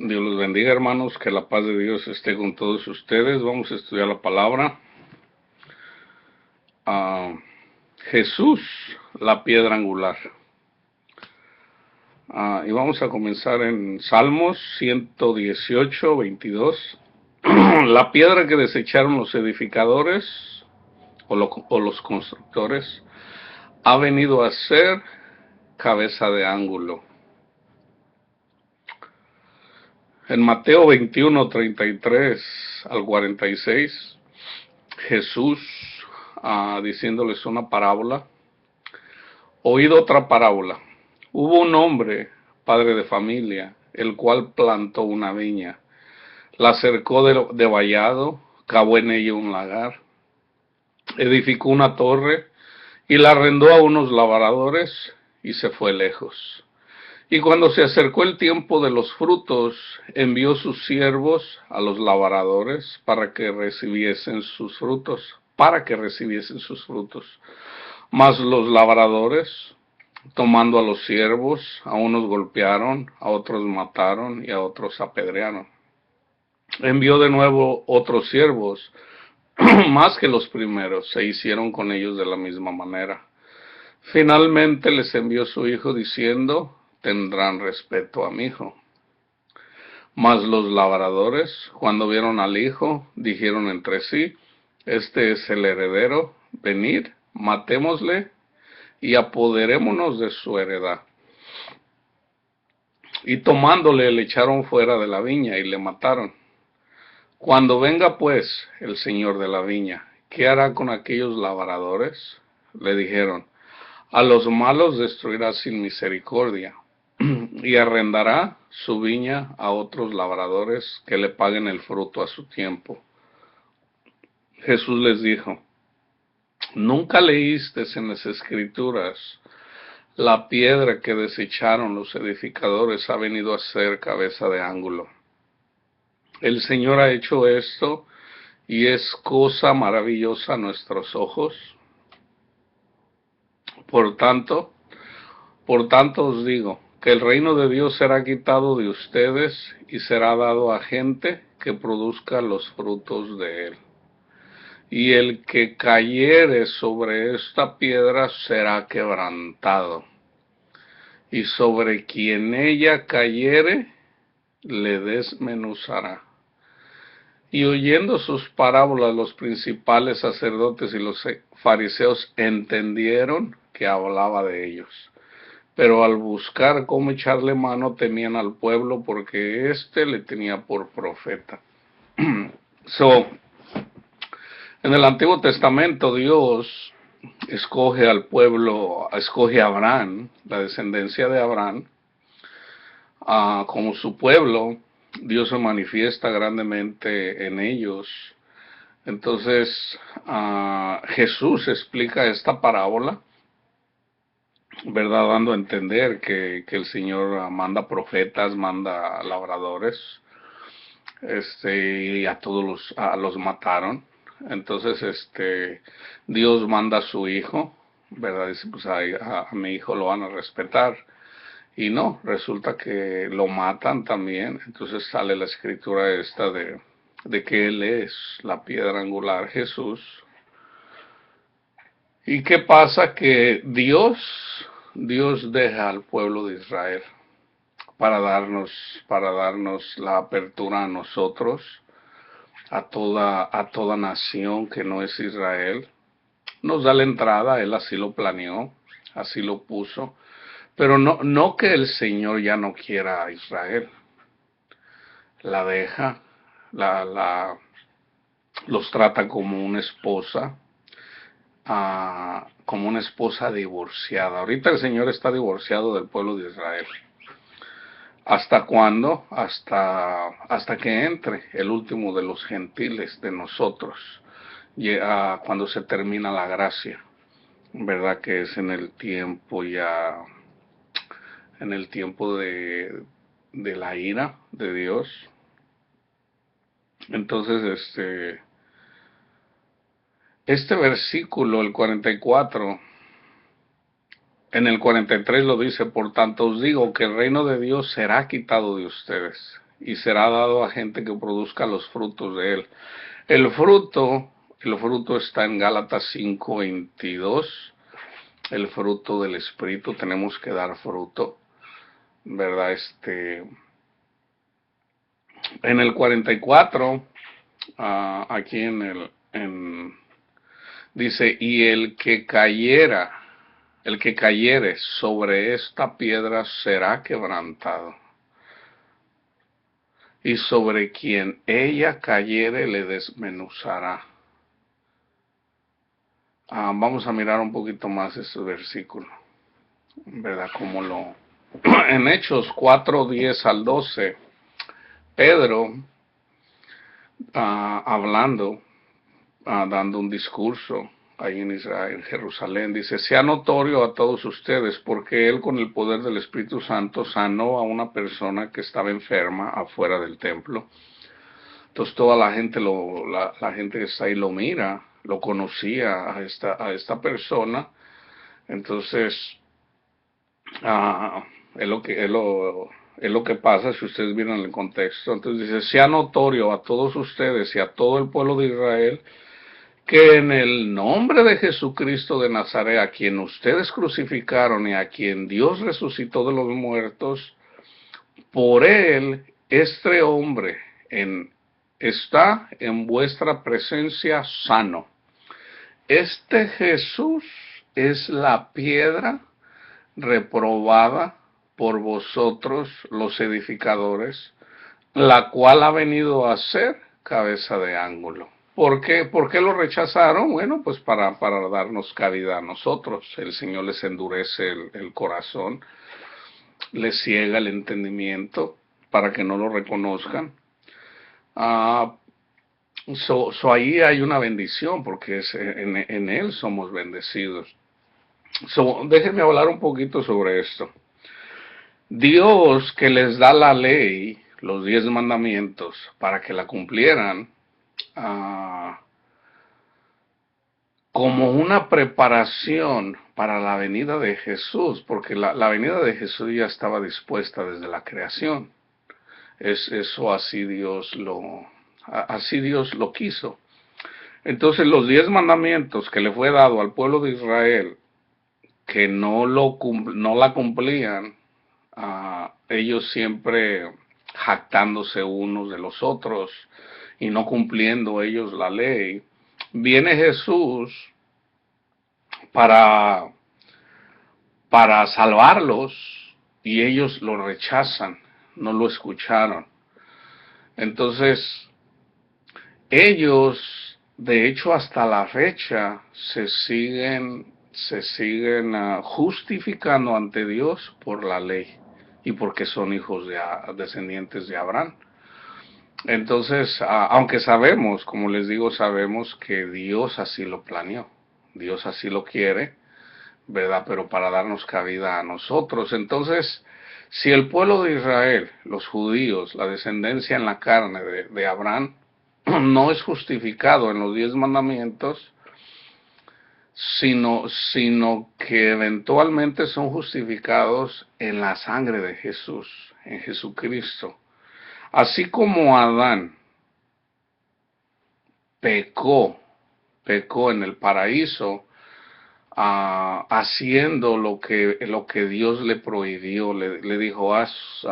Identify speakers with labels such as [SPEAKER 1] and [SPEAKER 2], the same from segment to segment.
[SPEAKER 1] Dios los bendiga, hermanos, que la paz de Dios esté con todos ustedes. Vamos a estudiar la palabra. Ah, Jesús, la piedra angular. Y vamos a comenzar en Salmos 118, 22. La piedra que desecharon los edificadores o los constructores ha venido a ser cabeza de ángulo. En Mateo 21, 33 al 46, Jesús, diciéndoles una parábola, oíd otra parábola. Hubo un hombre, padre de familia, el cual plantó una viña, la cercó de vallado, cavó en ella un lagar, edificó una torre y la arrendó a unos labradores y se fue lejos. Y cuando se acercó el tiempo de los frutos, envió sus siervos a los labradores para que recibiesen sus frutos. Mas los labradores, tomando a los siervos, a unos golpearon, a otros mataron y a otros apedrearon. Envió de nuevo otros siervos, más que los primeros, se hicieron con ellos de la misma manera. Finalmente les envió su hijo diciendo, tendrán respeto a mi hijo. Mas los labradores, cuando vieron al hijo, dijeron entre sí, este es el heredero, venid, matémosle y apoderémonos de su heredad. Y tomándole le echaron fuera de la viña y le mataron. Cuando venga pues el señor de la viña, ¿qué hará con aquellos labradores? Le dijeron, a los malos destruirá sin misericordia, y arrendará su viña a otros labradores que le paguen el fruto a su tiempo. Jesús les dijo, ¿nunca leísteis en las Escrituras, la piedra que desecharon los edificadores ha venido a ser cabeza de ángulo? El Señor ha hecho esto y es cosa maravillosa a nuestros ojos. Por tanto os digo, que el reino de Dios será quitado de ustedes y será dado a gente que produzca los frutos de él. Y el que cayere sobre esta piedra será quebrantado, y sobre quien ella cayere le desmenuzará. Y oyendo sus parábolas, los principales sacerdotes y los fariseos entendieron que hablaba de ellos. Pero al buscar cómo echarle mano temían al pueblo porque éste le tenía por profeta. En el Antiguo Testamento Dios escoge al pueblo, escoge a Abraham, la descendencia de Abraham, como su pueblo. Dios se manifiesta grandemente en ellos. Entonces Jesús explica esta parábola, ¿verdad? Dando a entender que el Señor manda profetas, manda labradores, y a todos los mataron. Entonces, Dios manda a su hijo, ¿verdad? Dice, pues a mi hijo lo van a respetar. Y no, resulta que lo matan también. Entonces sale la escritura esta de que Él es la piedra angular, Jesús. ¿Y qué pasa? Que Dios deja al pueblo de Israel para darnos la apertura a nosotros, a toda nación que no es Israel. Nos da la entrada, Él así lo planeó, así lo puso, pero no que el Señor ya no quiera a Israel, la deja, los trata como una esposa, como una esposa divorciada. Ahorita el Señor está divorciado del pueblo de Israel. ¿Hasta cuándo? Hasta que entre el último de los gentiles, de nosotros, cuando se termina la gracia, ¿verdad? Que es en el tiempo de la ira de Dios. Entonces, este versículo, el 44, en el 43 lo dice, por tanto os digo que el reino de Dios será quitado de ustedes y será dado a gente que produzca los frutos de él. El fruto, el fruto está en Gálatas 5:22. El fruto del Espíritu, tenemos que dar fruto, ¿verdad? En el 44, aquí dice, y el que cayere sobre esta piedra será quebrantado, y sobre quien ella cayere le desmenuzará. Vamos a mirar un poquito más este versículo, ¿verdad? En Hechos 4:10-12, Pedro, hablando, dando un discurso ahí en Israel, en Jerusalén, dice, sea notorio a todos ustedes, porque él con el poder del Espíritu Santo sanó a una persona que estaba enferma afuera del templo. Entonces toda la gente, la gente que está ahí lo mira, lo conocía a esta persona. Entonces, es lo que pasa si ustedes miran el contexto. Entonces dice, sea notorio a todos ustedes y a todo el pueblo de Israel que en el nombre de Jesucristo de Nazaret, a quien ustedes crucificaron y a quien Dios resucitó de los muertos, por él este hombre está en vuestra presencia sano. Este Jesús es la piedra reprobada por vosotros los edificadores, la cual ha venido a ser cabeza de ángulo. ¿Por qué lo rechazaron? Bueno, pues para darnos cabida a nosotros. El Señor les endurece el corazón, les ciega el entendimiento para que no lo reconozcan. Ahí hay una bendición, porque en Él somos bendecidos. Déjenme hablar un poquito sobre esto. Dios, que les da la ley, los 10 mandamientos, para que la cumplieran, como una preparación para la venida de Jesús, porque la venida de Jesús ya estaba dispuesta desde la creación. Eso así Dios lo quiso. Entonces los 10 mandamientos que le fue dado al pueblo de Israel, que no la cumplían, ellos siempre jactándose unos de los otros y no cumpliendo ellos la ley, viene Jesús para salvarlos, y ellos lo rechazan, no lo escucharon. Entonces, ellos, de hecho, hasta la fecha, se siguen justificando ante Dios por la ley y porque son hijos descendientes de Abraham. Entonces, aunque sabemos, como les digo, sabemos que Dios así lo planeó, Dios así lo quiere, ¿verdad? Pero para darnos cabida a nosotros. Entonces, si el pueblo de Israel, los judíos, la descendencia en la carne de Abraham, no es justificado en los 10 mandamientos, sino que eventualmente son justificados en la sangre de Jesús, en Jesucristo. Así como Adán pecó en el paraíso, haciendo lo que Dios le prohibió, le dijo,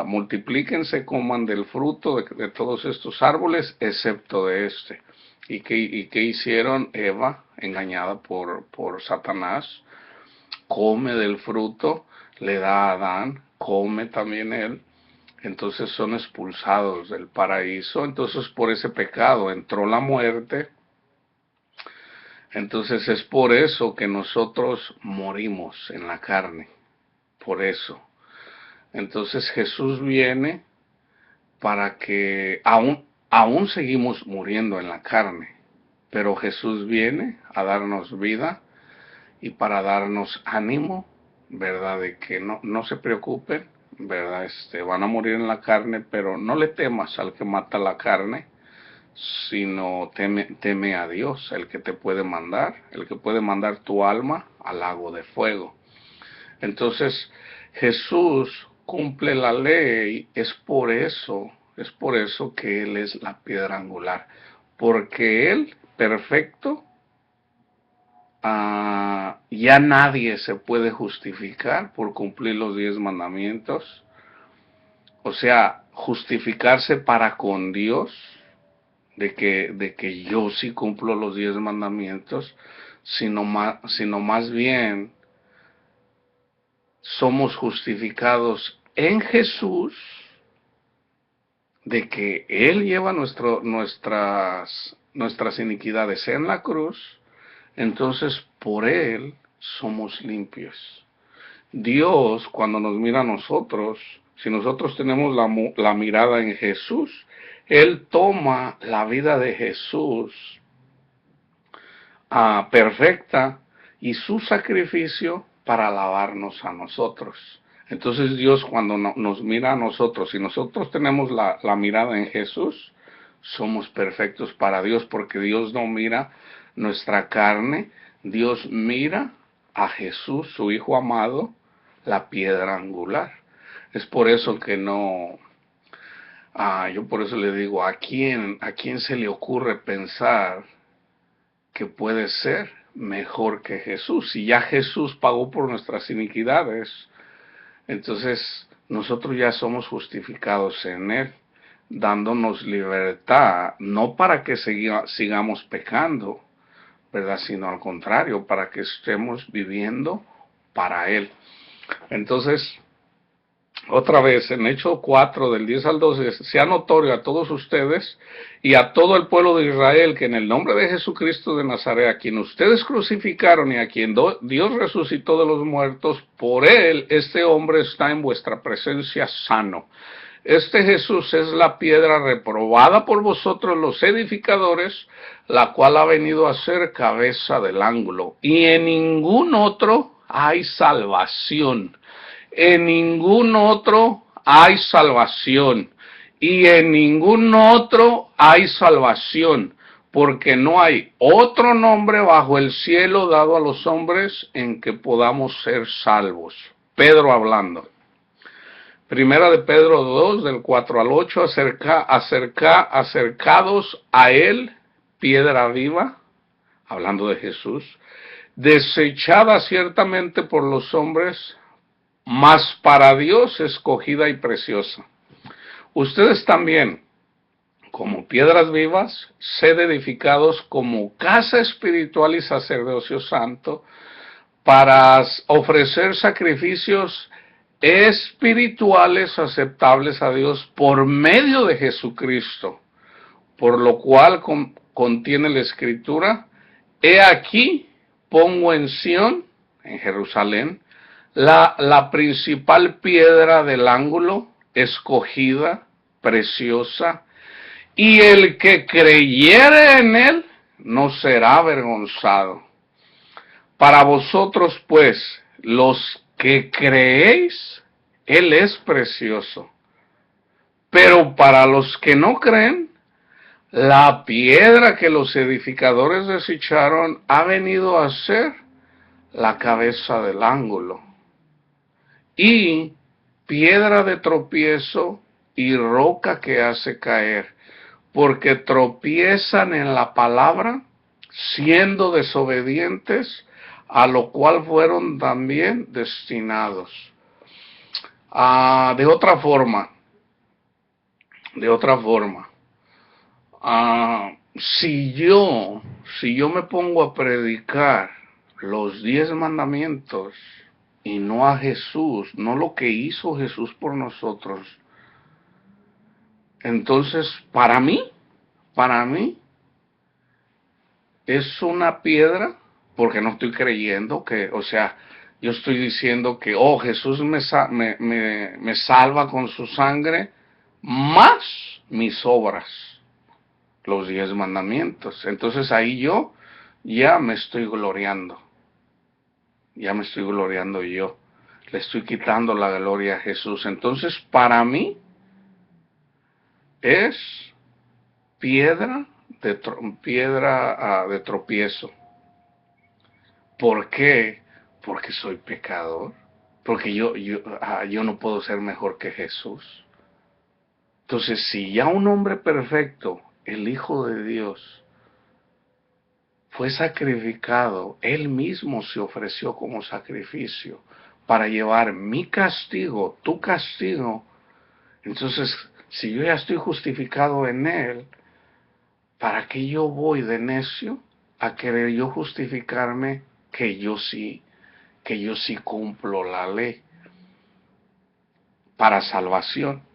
[SPEAKER 1] multiplíquense, coman del fruto de todos estos árboles, excepto de este. ¿Y qué hicieron? Eva, engañada por Satanás, come del fruto, le da a Adán, come también él. Entonces son expulsados del paraíso. Entonces por ese pecado entró la muerte. Entonces es por eso que nosotros morimos en la carne, por eso. Entonces Jesús viene para que aún seguimos muriendo en la carne, pero Jesús viene a darnos vida y para darnos ánimo, ¿verdad? De que no se preocupen, ¿verdad? Van a morir en la carne, pero no le temas al que mata la carne, sino teme a Dios, el que te puede mandar, el que puede mandar tu alma al lago de fuego. Entonces, Jesús cumple la ley, es por eso Es por eso que Él es la piedra angular. Porque Él, perfecto, ya nadie se puede justificar por cumplir los 10 mandamientos. O sea, justificarse para con Dios, de que yo sí cumplo los 10 mandamientos, sino más bien somos justificados en Jesús, de que Él lleva nuestras iniquidades en la cruz, entonces por Él somos limpios. Dios, cuando nos mira a nosotros, si nosotros tenemos la mirada en Jesús, Él toma la vida de Jesús perfecta y su sacrificio para lavarnos a nosotros. Entonces Dios, cuando nos mira a nosotros, si nosotros tenemos la mirada en Jesús, somos perfectos para Dios, porque Dios no mira nuestra carne, Dios mira a Jesús, su Hijo amado, la piedra angular. Es por eso que yo por eso le digo, ¿a quién se le ocurre pensar que puede ser mejor que Jesús? Si ya Jesús pagó por nuestras iniquidades, entonces nosotros ya somos justificados en Él, dándonos libertad, no para que sigamos pecando, ¿verdad? Sino al contrario, para que estemos viviendo para Él. Entonces, otra vez, en Hechos 4, del 10 al 12, sea notorio a todos ustedes y a todo el pueblo de Israel que en el nombre de Jesucristo de Nazaret, a quien ustedes crucificaron y a quien Dios resucitó de los muertos, por Él este hombre está en vuestra presencia sano. Este Jesús es la piedra reprobada por vosotros los edificadores, la cual ha venido a ser cabeza del ángulo. Y en ningún otro hay salvación. En ningún otro hay salvación. Y en ningún otro hay salvación. Porque no hay otro nombre bajo el cielo dado a los hombres en que podamos ser salvos. Pedro hablando. Primera de Pedro 2, del 4 al 8, acercados a Él, piedra viva, hablando de Jesús, desechada ciertamente por los hombres, mas para Dios escogida y preciosa. Ustedes también, como piedras vivas, sed edificados como casa espiritual y sacerdocio santo, para ofrecer sacrificios espirituales aceptables a Dios por medio de Jesucristo, por lo cual contiene la Escritura: he aquí pongo en Sión, en Jerusalén, la principal piedra del ángulo, escogida, preciosa, y el que creyere en él no será avergonzado. Para vosotros, pues, los que creéis, Él es precioso. Pero para los que no creen, la piedra que los edificadores desecharon ha venido a ser la cabeza del ángulo, y piedra de tropiezo y roca que hace caer, porque tropiezan en la palabra, siendo desobedientes, a lo cual fueron también destinados. De otra forma, si yo me pongo a predicar los 10 mandamientos y no a Jesús, no lo que hizo Jesús por nosotros, entonces para mí es una piedra, porque no estoy creyendo que, o sea, yo estoy diciendo que, Jesús me salva con su sangre, más mis obras, los 10 mandamientos. Entonces ahí yo ya me estoy gloriando yo, le estoy quitando la gloria a Jesús. Entonces para mí es piedra de tropiezo. ¿Por qué? Porque soy pecador. Porque yo no puedo ser mejor que Jesús. Entonces, si ya un hombre perfecto, el Hijo de Dios, fue sacrificado, Él mismo se ofreció como sacrificio para llevar mi castigo, tu castigo. Entonces, si yo ya estoy justificado en Él, ¿para qué yo voy de necio a querer yo justificarme que yo sí cumplo la ley para salvación?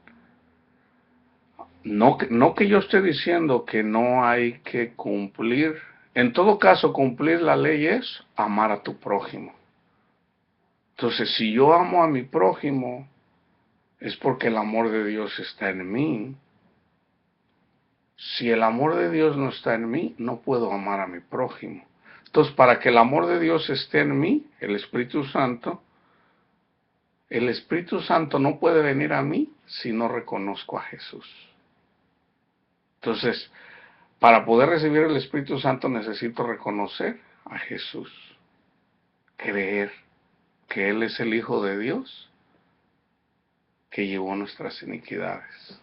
[SPEAKER 1] No que yo esté diciendo que no hay que cumplir. En todo caso, cumplir la ley es amar a tu prójimo. Entonces, si yo amo a mi prójimo, es porque el amor de Dios está en mí. Si el amor de Dios no está en mí, no puedo amar a mi prójimo. Entonces, para que el amor de Dios esté en mí, el Espíritu Santo no puede venir a mí si no reconozco a Jesús. Entonces, para poder recibir el Espíritu Santo necesito reconocer a Jesús, creer que Él es el Hijo de Dios que llevó nuestras iniquidades.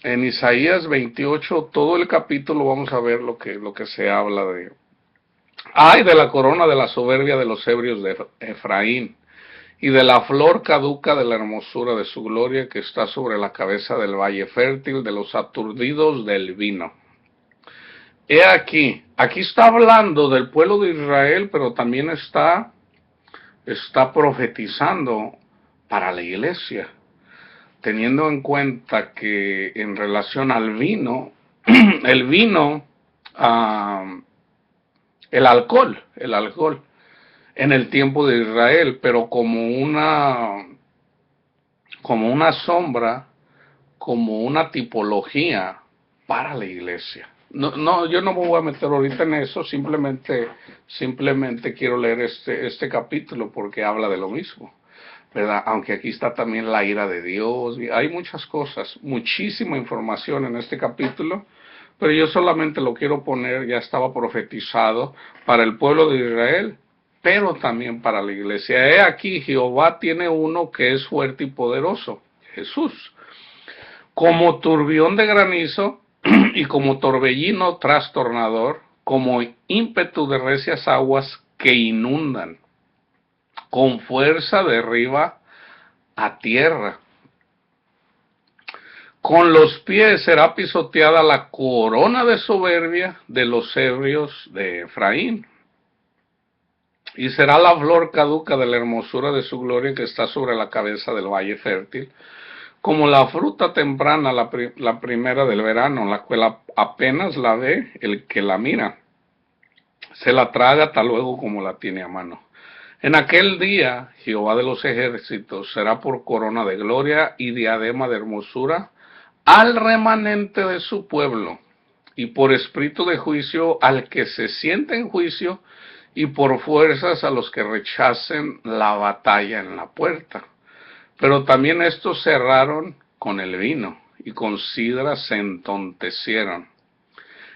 [SPEAKER 1] En Isaías 28, todo el capítulo vamos a ver lo que se habla de. Ay de la corona de la soberbia de los ebrios de Efraín, y de la flor caduca de la hermosura de su gloria que está sobre la cabeza del valle fértil de los aturdidos del vino. He aquí está hablando del pueblo de Israel, pero también está profetizando para la iglesia, teniendo en cuenta que en relación al vino, el vino, el alcohol, en el tiempo de Israel, pero como una sombra, como una tipología para la iglesia. Yo no me voy a meter ahorita en eso, simplemente quiero leer este capítulo porque habla de lo mismo, ¿verdad? Aunque aquí está también la ira de Dios, hay muchas cosas, muchísima información en este capítulo, pero yo solamente lo quiero poner, ya estaba profetizado para el pueblo de Israel, pero también para la iglesia. He aquí, Jehová tiene uno que es fuerte y poderoso, Jesús, como turbión de granizo y como torbellino trastornador, como ímpetu de recias aguas que inundan, con fuerza derriba a tierra. Con los pies será pisoteada la corona de soberbia de los ebrios de Efraín, y será la flor caduca de la hermosura de su gloria que está sobre la cabeza del valle fértil, como la fruta temprana, la primera del verano, la cual apenas la ve el que la mira, se la traga tal luego como la tiene a mano. En aquel día, Jehová de los ejércitos será por corona de gloria y diadema de hermosura al remanente de su pueblo, y por espíritu de juicio al que se siente en juicio, y por fuerzas a los que rechacen la batalla en la puerta. Pero también estos se erraron con el vino, y con sidra se entontecieron.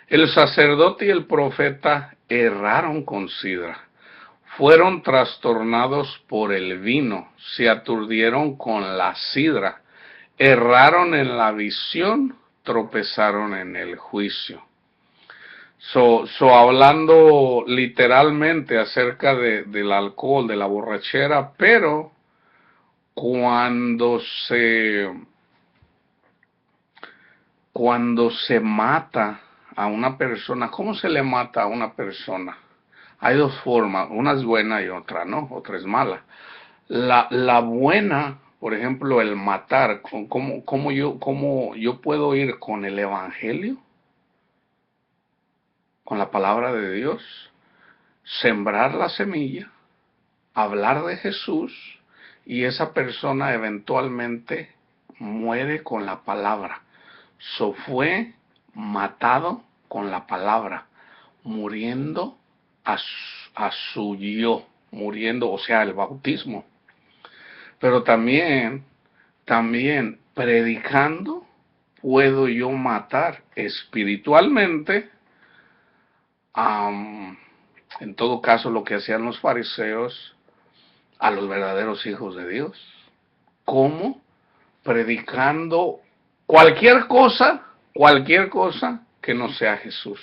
[SPEAKER 1] El sacerdote y el profeta erraron con sidra, fueron trastornados por el vino, se aturdieron con la sidra, erraron en la visión, tropezaron en el juicio. Hablando literalmente acerca del alcohol, de la borrachera, pero cuando se mata a una persona, ¿cómo se le mata a una persona? Hay dos formas, una es buena y otra no, otra es mala. La buena, por ejemplo, el matar, ¿cómo yo puedo ir con el evangelio? Con la palabra de Dios, sembrar la semilla, hablar de Jesús, y esa persona eventualmente muere con la palabra. Fue matado con la palabra, muriendo a su yo, muriendo, o sea, el bautismo. Pero también predicando puedo yo matar espiritualmente, en todo caso lo que hacían los fariseos, a los verdaderos hijos de Dios. ¿Cómo? predicando cualquier cosa que no sea Jesús,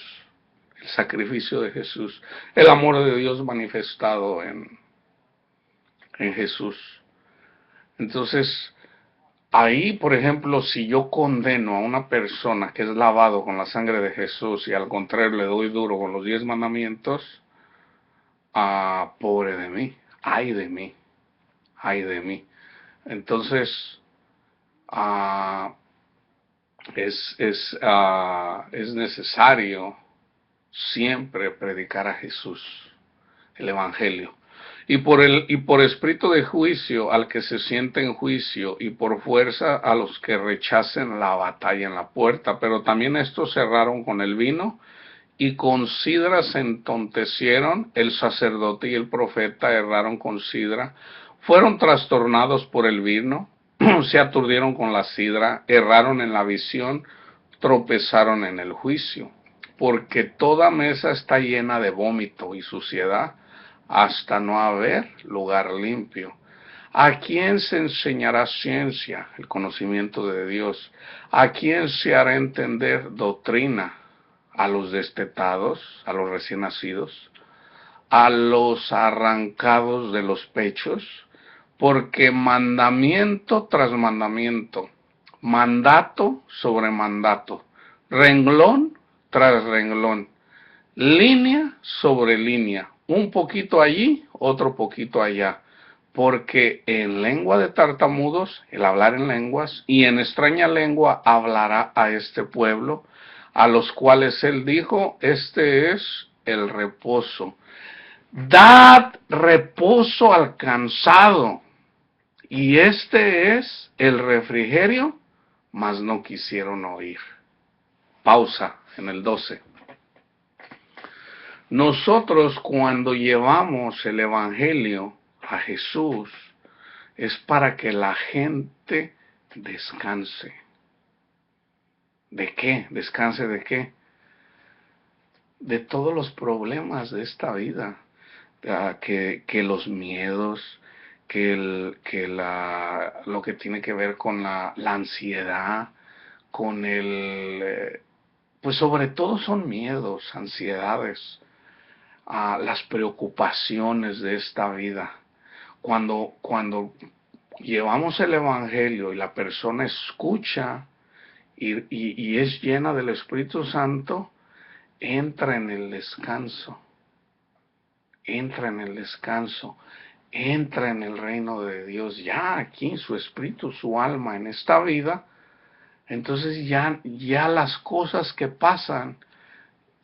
[SPEAKER 1] el sacrificio de Jesús, el amor de Dios manifestado en Jesús. Entonces, ahí, por ejemplo, si yo condeno a una persona que es lavado con la sangre de Jesús y al contrario le doy duro con los 10 mandamientos, pobre de mí, ay de mí, ay de mí. Entonces, es necesario siempre predicar a Jesús, el Evangelio. Y por espíritu de juicio al que se siente en juicio, y por fuerza a los que rechacen la batalla en la puerta. Pero también estos cerraron con el vino, y con sidra se entontecieron, el sacerdote y el profeta erraron con sidra, fueron trastornados por el vino, se aturdieron con la sidra, erraron en la visión, tropezaron en el juicio. Porque toda mesa está llena de vómito y suciedad, hasta no haber lugar limpio. ¿A quién se enseñará ciencia, el conocimiento de Dios? ¿A quién se hará entender doctrina? ¿A los destetados, a los recién nacidos, a los arrancados de los pechos? Porque mandamiento tras mandamiento, mandato sobre mandato, renglón tras renglón, línea sobre línea, un poquito allí, otro poquito allá, porque en lengua de tartamudos, el hablar en lenguas, y en extraña lengua hablará a este pueblo, a los cuales él dijo, este es el reposo. Dad reposo al cansado, y este es el refrigerio, mas no quisieron oír. Pausa en el 12. Nosotros cuando llevamos el Evangelio a Jesús es para que la gente descanse. ¿De qué? ¿Descanse de qué? De todos los problemas de esta vida, que los miedos, lo que tiene que ver con la ansiedad, con pues sobre todo son miedos, ansiedades, las preocupaciones de esta vida. Cuando llevamos el Evangelio y la persona escucha y es llena del Espíritu Santo, entra en el descanso, entra en el descanso, entra en el reino de Dios, ya aquí su espíritu, su alma en esta vida. Entonces ya las cosas que pasan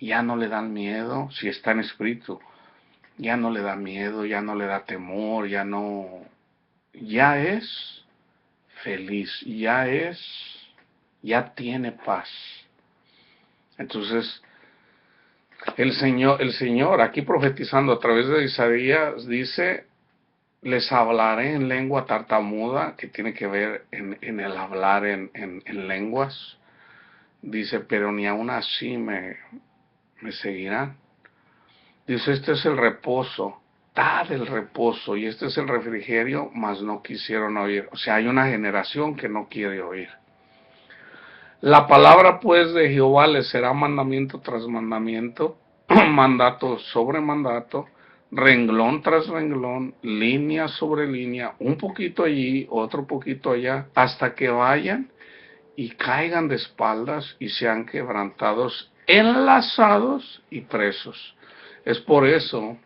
[SPEAKER 1] ya no le dan miedo, si está en espíritu, ya no le da miedo, ya no le da temor, ya es feliz, ya tiene paz. Entonces, el Señor aquí profetizando a través de Isaías dice, les hablaré en lengua tartamuda, que tiene que ver en el hablar en lenguas. Dice, pero ni aún así me seguirán. Dice, este es el reposo, dad el reposo, y este es el refrigerio, mas no quisieron oír. O sea, hay una generación que no quiere oír. La palabra pues de Jehová les será mandamiento tras mandamiento, mandato sobre mandato, renglón tras renglón, línea sobre línea, un poquito allí, otro poquito allá, hasta que vayan y caigan de espaldas y sean quebrantados, enlazados y presos. Es por eso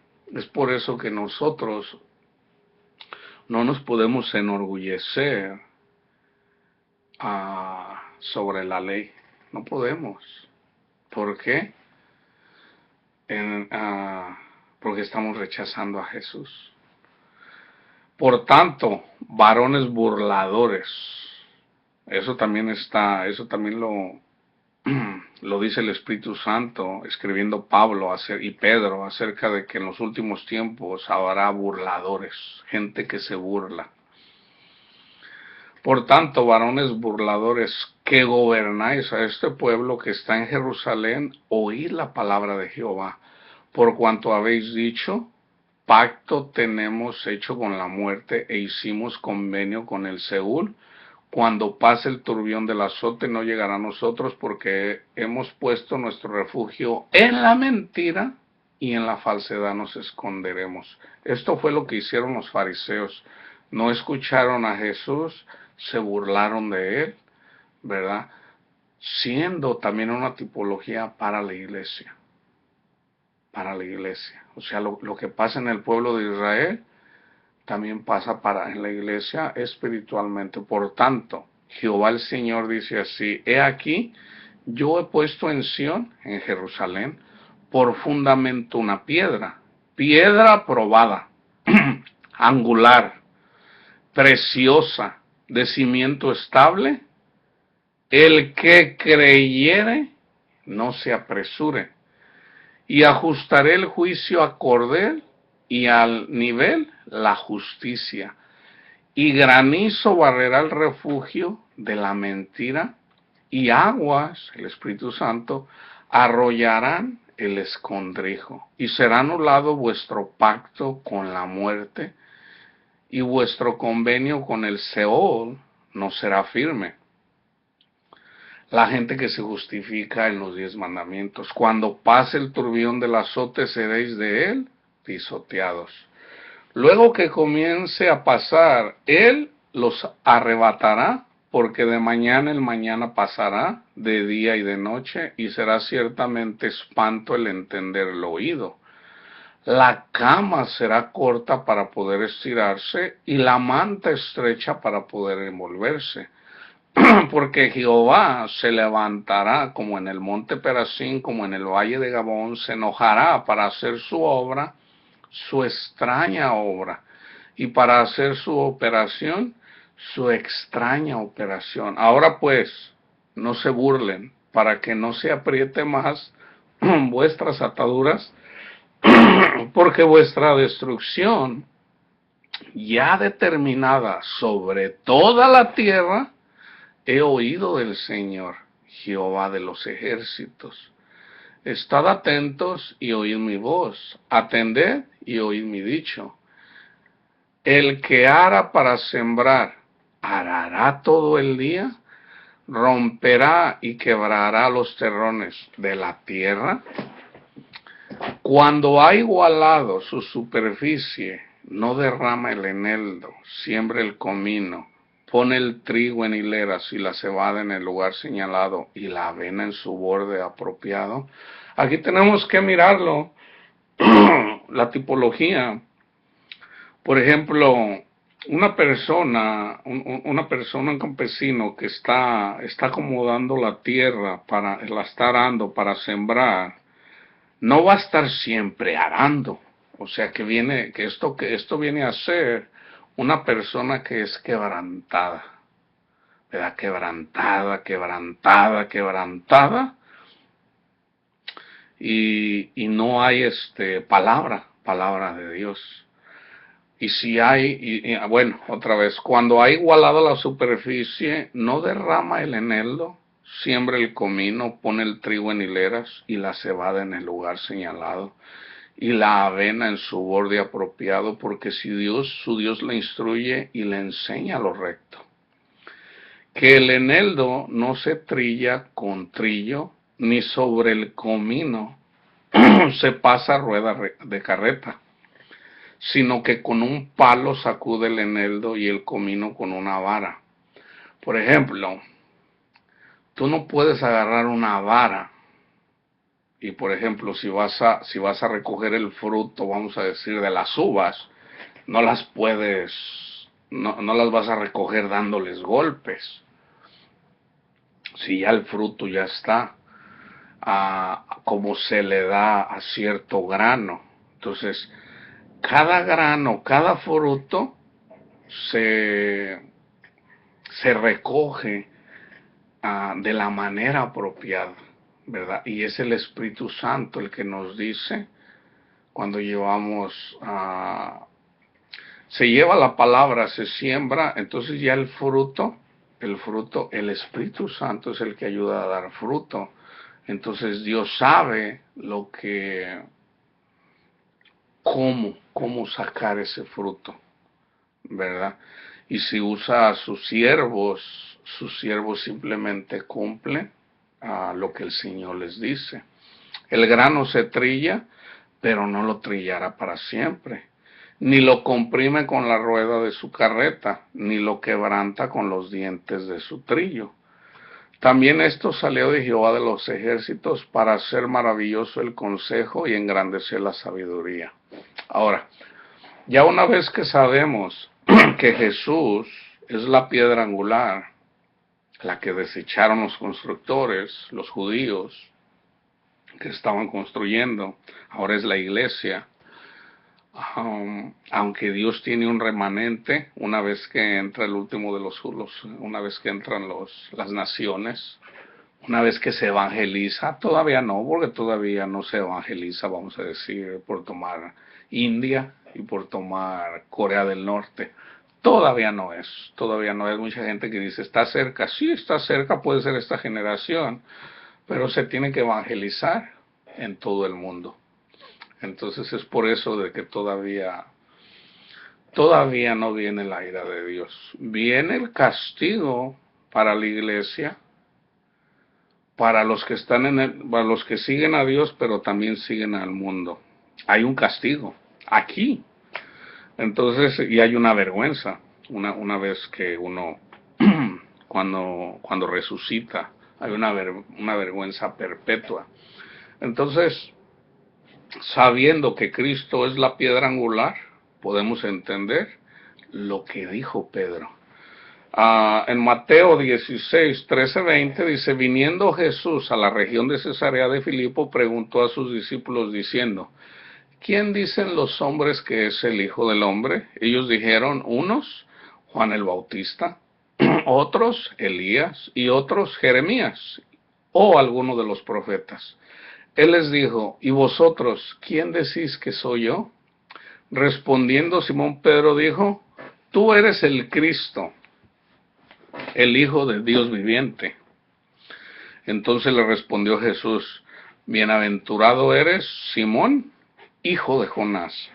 [SPEAKER 1] que nosotros no nos podemos enorgullecer sobre la ley. No podemos. ¿Por qué? Porque estamos rechazando a Jesús. Por tanto, varones burladores. Eso también lo dice el Espíritu Santo, escribiendo Pablo y Pedro acerca de que en los últimos tiempos habrá burladores, gente que se burla. Por tanto, varones burladores, que gobernáis a este pueblo que está en Jerusalén, oíd la palabra de Jehová, por cuanto habéis dicho, pacto tenemos hecho con la muerte e hicimos convenio con el Seúl, Cuando pase el turbión del azote no llegará a nosotros, porque hemos puesto nuestro refugio en la mentira y en la falsedad nos esconderemos. Esto fue lo que hicieron los fariseos. No escucharon a Jesús, se burlaron de él, ¿verdad? Siendo también una tipología para la iglesia. Para la iglesia. O sea, lo que pasa en el pueblo de Israel también pasa en la iglesia espiritualmente. Por tanto, Jehová el Señor dice así: he aquí, yo he puesto en Sión, en Jerusalén, por fundamento una piedra, piedra probada, angular, preciosa, de cimiento estable. El que creyere, no se apresure. Y ajustaré el juicio a cordel y al nivel la justicia. Y granizo barrerá el refugio de la mentira, y aguas, el Espíritu Santo, arrollarán el escondrijo. Y será anulado vuestro pacto con la muerte, y vuestro convenio con el Seol no será firme. La gente que se justifica en los 10 mandamientos. Cuando pase el turbión del azote, seréis de él pisoteados. Luego que comience a pasar, él los arrebatará, porque de mañana el mañana pasará, de día y de noche, y será ciertamente espanto el entender el oído. La cama será corta para poder estirarse, y la manta estrecha para poder envolverse. Porque Jehová se levantará como en el monte Perazín, como en el valle de Gabón, se enojará para hacer su obra, su extraña obra, y para hacer su operación, su extraña operación. Ahora pues, no se burlen, para que no se apriete más vuestras ataduras, porque vuestra destrucción, ya determinada sobre toda la tierra, he oído del Señor, Jehová de los ejércitos. Estad atentos y oíd mi voz, atended y oíd mi dicho. El que ara para sembrar, arará todo el día, romperá y quebrará los terrones de la tierra. Cuando ha igualado su superficie, no derrama el eneldo, siembra el comino, pone el trigo en hileras y la cebada en el lugar señalado y la avena en su borde apropiado. Aquí tenemos que mirarlo, la tipología. Por ejemplo, un campesino que está acomodando la tierra, la está arando para sembrar, no va a estar siempre arando. O sea que esto viene a ser una persona que es quebrantada, ¿verdad? Quebrantada, y no hay palabra de Dios. Y si hay, bueno, otra vez, cuando ha igualado la superficie, no derrama el eneldo, siembra el comino, pone el trigo en hileras y la cebada en el lugar señalado, y la avena en su borde apropiado, porque su Dios le instruye y le enseña lo recto. Que el eneldo no se trilla con trillo, ni sobre el comino se pasa rueda de carreta, sino que con un palo sacude el eneldo y el comino con una vara. Por ejemplo, tú no puedes agarrar una vara y, por ejemplo, si vas a recoger el fruto, vamos a decir, de las uvas, no las vas a recoger dándoles golpes. Si ya el fruto ya está, como se le da a cierto grano. Entonces, cada grano, cada fruto se recoge de la manera apropiada, ¿verdad? Y es el Espíritu Santo el que nos dice cuando se lleva la palabra, se siembra, entonces ya el fruto, el Espíritu Santo es el que ayuda a dar fruto. Entonces Dios sabe cómo sacar ese fruto, ¿verdad? Y si usa a sus siervos simplemente cumplen lo que el Señor les dice. El grano se trilla, pero no lo trillará para siempre. Ni lo comprime con la rueda de su carreta, ni lo quebranta con los dientes de su trillo. También esto salió de Jehová de los ejércitos para hacer maravilloso el consejo y engrandecer la sabiduría. Ahora, ya una vez que sabemos que Jesús es la piedra angular, la que desecharon los constructores, los judíos, que estaban construyendo, ahora es la iglesia. Aunque Dios tiene un remanente, una vez que entra el último de una vez que entran las naciones, una vez que se evangeliza, todavía no, porque todavía no se evangeliza, vamos a decir, por tomar India y por tomar Corea del Norte. Todavía no es. Mucha gente que dice, está cerca. Sí, está cerca, puede ser esta generación, pero se tiene que evangelizar en todo el mundo. Entonces es por eso de que todavía no viene la ira de Dios. Viene el castigo para la iglesia, para los que para los que siguen a Dios, pero también siguen al mundo. Hay un castigo aquí. Entonces, y hay una vergüenza, una vez que uno, cuando resucita, hay una vergüenza perpetua. Entonces, sabiendo que Cristo es la piedra angular, podemos entender lo que dijo Pedro. En Mateo 16, 13, 20 dice, viniendo Jesús a la región de Cesarea de Filipo, preguntó a sus discípulos diciendo, ¿quién dicen los hombres que es el Hijo del Hombre? Ellos dijeron, unos, Juan el Bautista, otros, Elías, y otros, Jeremías, o alguno de los profetas. Él les dijo, ¿y vosotros, quién decís que soy yo? Respondiendo Simón Pedro dijo, tú eres el Cristo, el Hijo de Dios viviente. Entonces le respondió Jesús, bienaventurado eres, Simón, hijo de Jonás,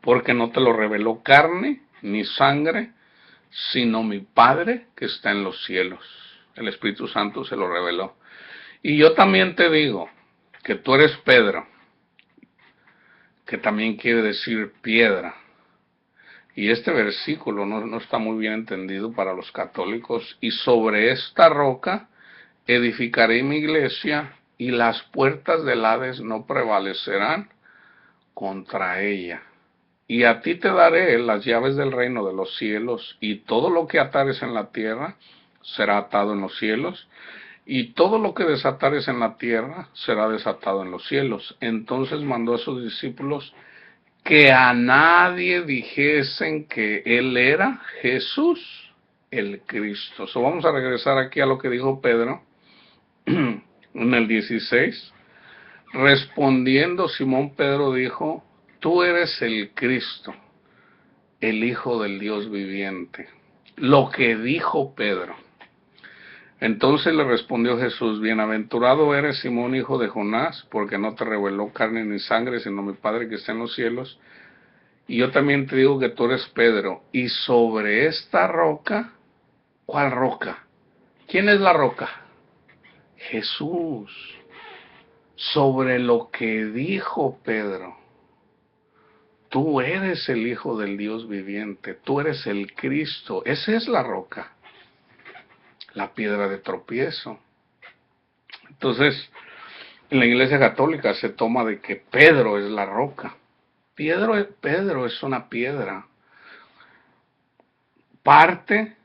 [SPEAKER 1] porque no te lo reveló carne ni sangre, sino mi Padre que está en los cielos. El Espíritu Santo se lo reveló. Y yo también te digo que tú eres Pedro, que también quiere decir piedra. Y este versículo no está muy bien entendido para los católicos. Y sobre esta roca edificaré mi iglesia y las puertas del Hades no prevalecerán contra ella. Y a ti te daré las llaves del reino de los cielos, y todo lo que atares en la tierra será atado en los cielos, y todo lo que desatares en la tierra será desatado en los cielos. Entonces mandó a sus discípulos que a nadie dijesen que él era Jesús el Cristo. Vamos a regresar aquí a lo que dijo Pedro en el 16. Respondiendo Simón Pedro dijo, tú eres el Cristo, el Hijo del Dios viviente. Lo que dijo Pedro. Entonces le respondió Jesús, bienaventurado eres Simón, hijo de Jonás, porque no te reveló carne ni sangre, sino mi Padre que está en los cielos. Y yo también te digo que tú eres Pedro, y sobre esta roca, ¿cuál roca? ¿Quién es la roca? Jesús. Sobre lo que dijo Pedro, tú eres el Hijo del Dios viviente, tú eres el Cristo, esa es la roca, la piedra de tropiezo. Entonces, en la Iglesia Católica se toma de que Pedro es la roca. Pedro es una piedra, parte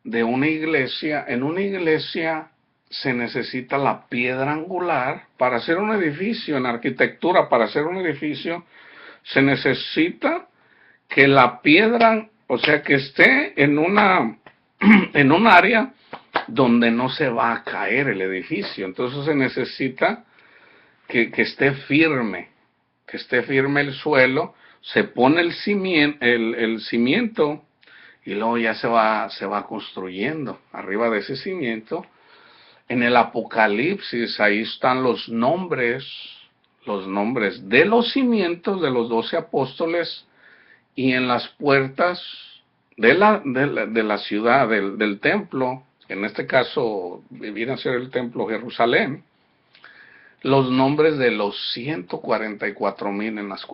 [SPEAKER 1] de una iglesia. En una iglesia se necesita la piedra angular. Para hacer un edificio, en arquitectura, para hacer un edificio, se necesita que la piedra, o sea, que esté en un área donde no se va a caer el edificio. Entonces se necesita que esté firme, el suelo, se pone el cimiento y luego ya se va construyendo arriba de ese cimiento. En el Apocalipsis ahí están los nombres de los cimientos de los 12 apóstoles, y en las puertas de la ciudad, del templo, en este caso viene a ser el templo Jerusalén, los nombres de los 144,000 en las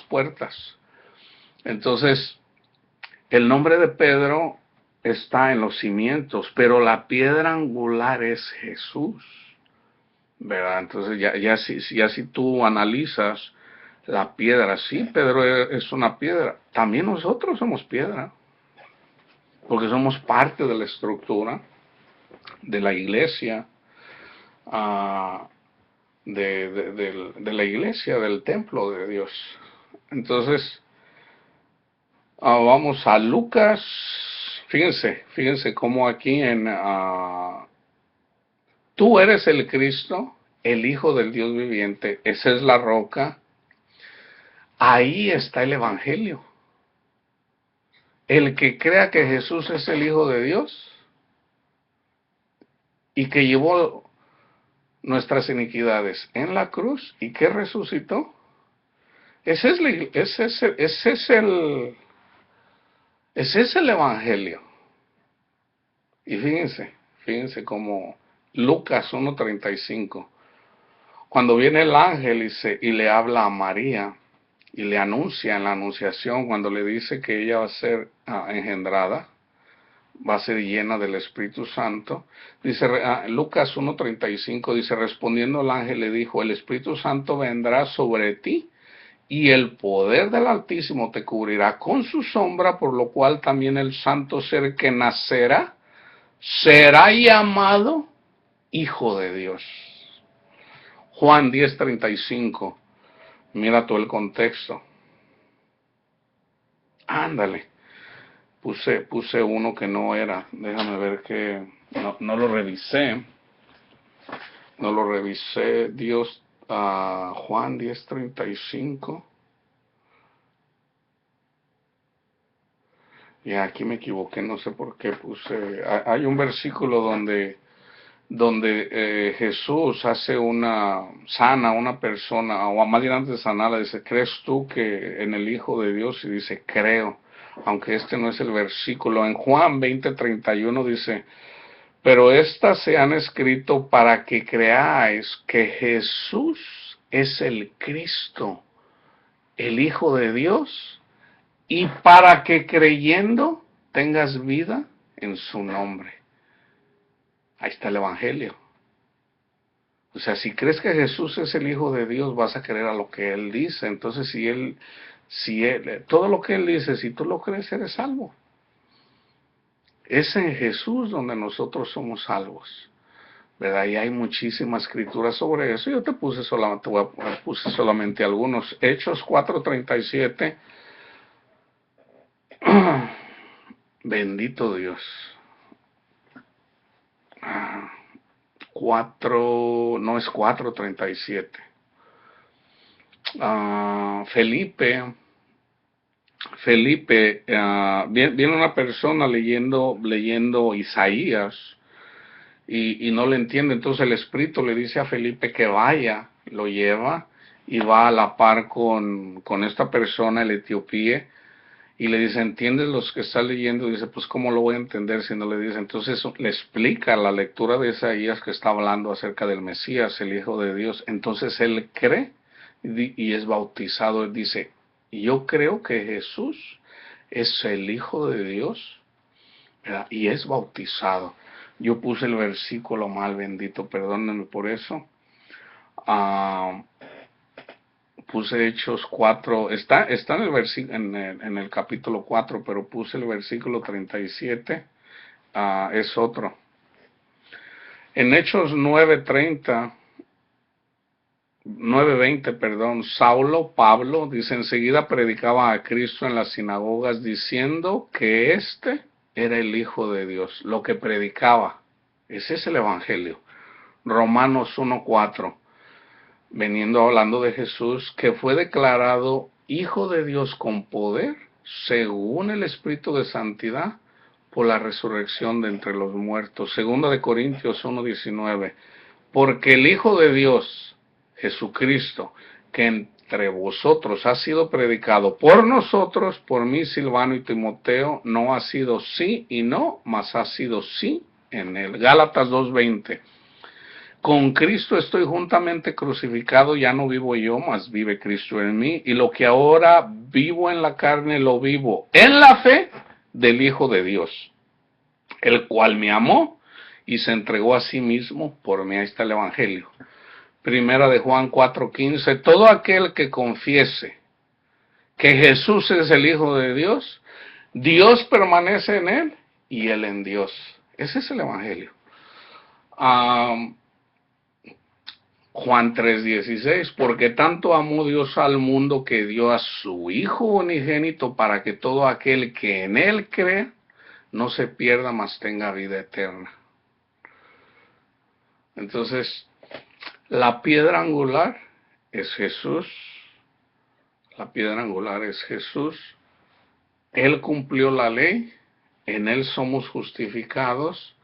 [SPEAKER 1] puertas. Entonces, el nombre de Pedro está en los cimientos, pero la piedra angular es Jesús, ¿verdad? Entonces, ya si tú analizas la piedra, sí, Pedro es una piedra, también nosotros somos piedra, porque somos parte de la estructura de la iglesia, uh, de la iglesia, del templo de Dios. Entonces, vamos a Lucas. Fíjense cómo aquí tú eres el Cristo, el Hijo del Dios viviente, esa es la roca. Ahí está el Evangelio. El que crea que Jesús es el Hijo de Dios y que llevó nuestras iniquidades en la cruz y que resucitó. Ese es el Evangelio. Y fíjense como Lucas 1:35, cuando viene el ángel y le habla a María y le anuncia en la anunciación, cuando le dice que ella va a ser engendrada, va a ser llena del Espíritu Santo. Dice Lucas 1:35, dice, respondiendo el ángel le dijo, el Espíritu Santo vendrá sobre ti y el poder del Altísimo te cubrirá con su sombra, por lo cual también el santo ser que nacerá será llamado Hijo de Dios. Juan 10:35, mira todo el contexto. Ándale, puse uno que no era, déjame ver que no lo revisé. Dios, Juan 10:35. Y aquí me equivoqué, no sé por qué puse. Hay un versículo donde Jesús sana a una persona, o más bien antes de sanarla, dice, ¿crees tú que en el Hijo de Dios? Y dice, creo, aunque este no es el versículo. En Juan 20:31 dice, pero estas se han escrito para que creáis que Jesús es el Cristo, el Hijo de Dios, y para que creyendo tengas vida en su nombre. Ahí está el Evangelio. O sea, si crees que Jesús es el Hijo de Dios, vas a creer a lo que Él dice. Entonces, todo lo que Él dice, si tú lo crees, eres salvo. Es en Jesús donde nosotros somos salvos, ¿verdad? Y hay muchísima escritura sobre eso. Yo puse solamente algunos. Hechos 4:37. Bendito Dios. 4:37. Felipe, viene una persona leyendo Isaías y no le entiende. Entonces el Espíritu le dice a Felipe que vaya, lo lleva y va a la par con esta persona, el etíope, y le dice, ¿entiendes los que está leyendo? Y dice, pues ¿cómo lo voy a entender si no le dice? Entonces le explica la lectura de Isaías que está hablando acerca del Mesías, el Hijo de Dios. Entonces él cree y es bautizado. Él dice, yo creo que Jesús es el Hijo de Dios, ¿verdad? Y es bautizado. Yo puse el versículo mal, bendito, perdónenme por eso. Puse Hechos 4, está en en el capítulo 4, pero puse el versículo 37, es otro. En Hechos 9:20, Saulo, Pablo, dice, enseguida predicaba a Cristo en las sinagogas diciendo que este era el Hijo de Dios, lo que predicaba. Ese es el Evangelio. Romanos 1:4. Hablando de Jesús, que fue declarado Hijo de Dios con poder, según el Espíritu de Santidad, por la resurrección de entre los muertos. Segunda de Corintios 1:19. Porque el Hijo de Dios, Jesucristo, que entre vosotros ha sido predicado por nosotros, por mí, Silvano y Timoteo, no ha sido sí y no, mas ha sido sí en él. Gálatas 2:20. Con Cristo estoy juntamente crucificado, ya no vivo yo, mas vive Cristo en mí, y lo que ahora vivo en la carne lo vivo en la fe del Hijo de Dios, el cual me amó y se entregó a sí mismo por mí. Ahí está el Evangelio. Primera de Juan 4:15, todo aquel que confiese que Jesús es el Hijo de Dios, Dios permanece en él y él en Dios. Ese es el Evangelio. Juan 3:16, porque tanto amó Dios al mundo que dio a su Hijo unigénito para que todo aquel que en él cree no se pierda, mas tenga vida eterna. Entonces, la piedra angular es Jesús. La piedra angular es Jesús. Él cumplió la ley. En Él somos justificados.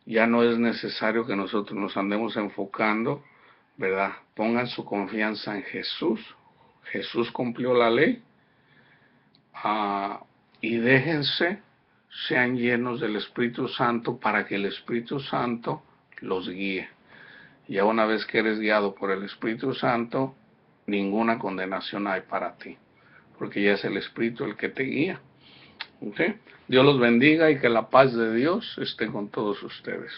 [SPEAKER 1] Ya no es necesario que nosotros nos andemos enfocando, ¿verdad? Pongan su confianza en Jesús. Jesús cumplió la ley. Y déjense, sean llenos del Espíritu Santo para que el Espíritu Santo los guíe. Ya una vez que eres guiado por el Espíritu Santo, ninguna condenación hay para ti, porque ya es el Espíritu el que te guía. ¿Okay? Dios los bendiga y que la paz de Dios esté con todos ustedes.